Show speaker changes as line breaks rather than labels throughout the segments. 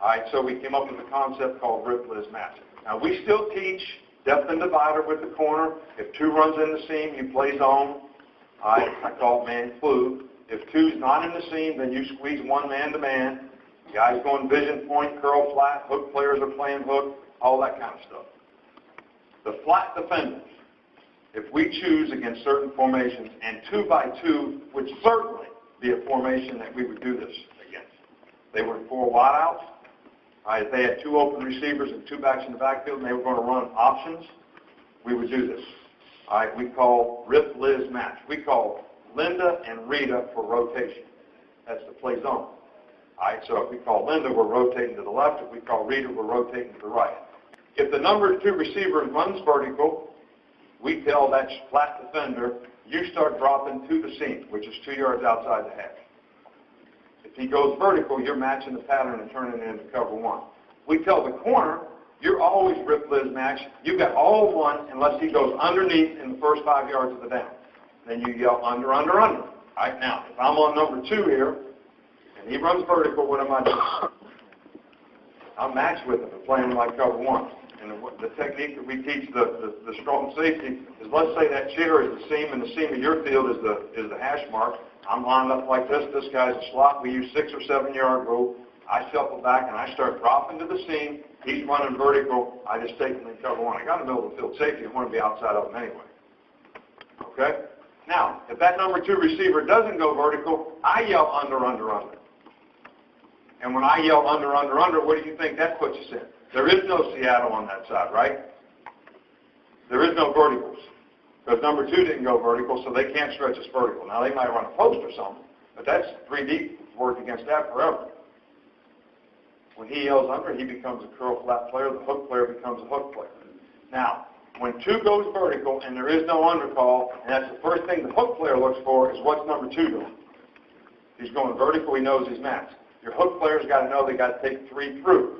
All right, so we came up with a concept called Rip Liz Match. Now, we still teach depth and divider with the corner. If 2 runs in the seam, you play zone. All right, I call it man clue. If 2's not in the seam, then you squeeze 1 man-to-man. Guys going vision point, curl flat, hook players are playing hook, all that kind of stuff. The flat defenders, if we choose against certain formations, and 2x2 would certainly be a formation that we would do this against. They were 4 wideouts. If they had 2 open receivers and 2 backs in the backfield and they were going to run options, we would do this. We call Rip Liz Match. We call Linda and Rita for rotation. That's the play zone. So if we call Linda, we're rotating to the left. If we call Rita, we're rotating to the right. If the number 2 receiver runs vertical, we tell that flat defender, you start dropping to the seam, which is 2 yards outside the hash. If he goes vertical, you're matching the pattern and turning it into cover 1. We tell the corner, you're always Rip Liz Match. You've got all 1 unless he goes underneath in the first 5 yards of the down. Then you yell under, under, under. All right, now, if I'm on number 2 here, and he runs vertical, what am I doing? I'll match with him and play him like cover 1. And the technique that we teach the strong safety is, let's say that chair is the seam, and the seam of your field is the hash mark. I'm lined up like this. This guy's a slot. We use 6 or 7 yard rule. I shuffle back and I start dropping to the seam. He's running vertical. I just take him in cover 1. I got to build the field safety. I want to be outside of him anyway. Okay? Now, if that number 2 receiver doesn't go vertical, I yell under, under, under. And when I yell under, under, under, what do you think that puts us in? There is no Seattle on that side, right? There is no verticals. Because number 2 didn't go vertical, so they can't stretch us vertical. Now, they might run a post or something, but that's 3 deep. Worked against that forever. When he yells under, he becomes a curl flat player. The hook player becomes a hook player. Now, when 2 goes vertical and there is no undercall, and that's the first thing the hook player looks for, is what's number 2 doing? If he's going vertical, he knows he's matched. Your hook player's got to know they got to take 3 through.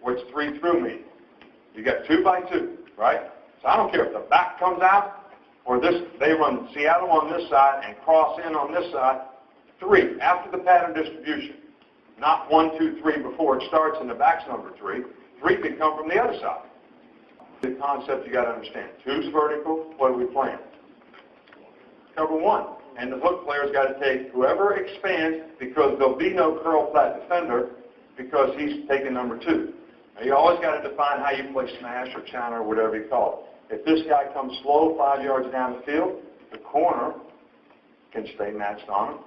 What's 3 through mean? You got 2x2, right? So I don't care if the back comes out or this. They run Seattle on this side and cross in on this side. 3 after the pattern distribution, not 1, 2, 3 before it starts and the back's number 3. 3 can come from the other side. The concept you got to understand. 2's vertical. What are we playing? Cover 1. And the hook player's got to take whoever expands, because there'll be no curl flat defender because he's taking number 2. Now, you always got to define how you play smash or channel or whatever you call it. If this guy comes slow 5 yards down the field, the corner can stay matched on him.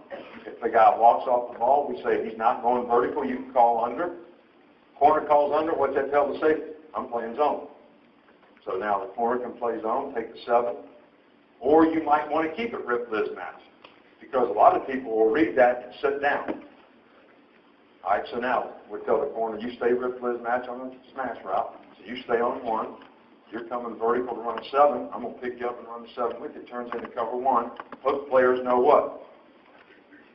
If the guy walks off the ball, we say he's not going vertical, you can call under. Corner calls under, what's that tell the safety? I'm playing zone. So now the corner can play zone, take the 7. Or you might want to keep it Rip Liz Match, because a lot of people will read that and sit down. All right, so now we tell the corner, you stay Rip Liz Match on the smash route. So you stay on 1. You're coming vertical to run 7. I'm going to pick you up and run the 7 with you. It turns into cover 1. Hook players know what?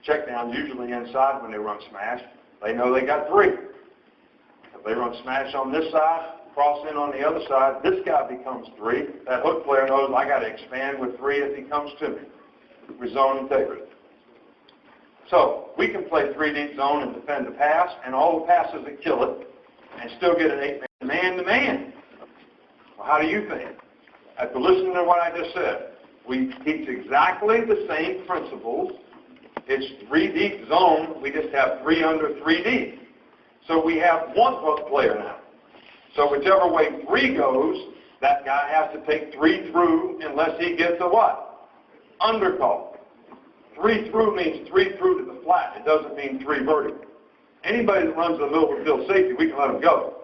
Check down usually inside when they run smash. They know they got 3. If they run smash on this side, cross in on the other side, this guy becomes 3. That hook player knows I got to expand with 3 if he comes to me with zone integrity. So we can play 3 deep zone and defend the pass, and all the passes that kill it, and still get an 8-man man-to-man. Well, how do you think? After listening to what I just said, we teach exactly the same principles. It's 3 deep zone. We just have 3 under 3 deep. So we have 1 hook player now. So whichever way 3 goes, that guy has to take 3 through unless he gets a what? Undercall. 3 through means 3 through to the flat. It doesn't mean 3 vertical. Anybody that runs the middle of the field safety, we can let them go.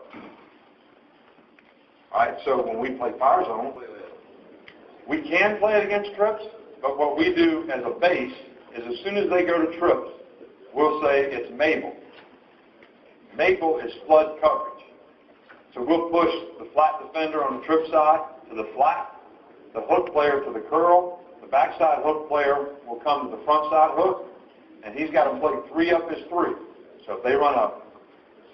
All right, so when we play fire zone, we can play it against trips, but what we do as a base is as soon as they go to trips, we'll say it's Mabel. Mabel is flood coverage. So we'll push the flat defender on the trip side to the flat, the hook player to the curl, the backside hook player will come to the front side hook, and he's got to play 3 up his 3. So if they run a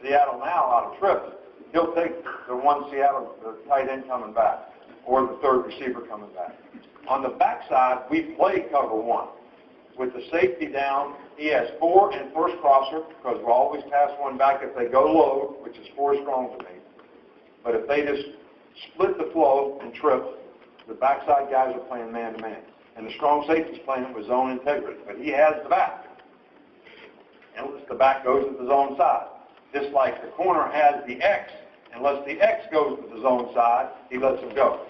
Seattle now out of trips, he'll take the 1 Seattle, the tight end coming back, or the 3rd receiver coming back. On the backside, we play cover 1. with the safety down, he has 4 in first crosser, because we'll always pass one back if they go low, which is 4 strong to me. But if they just split the flow and trip, the backside guys are playing man-to-man. And the strong safety's playing it with zone integrity. But he has the back. Unless the back goes to the zone side. Just like the corner has the X, unless the X goes to the zone side, he lets him go.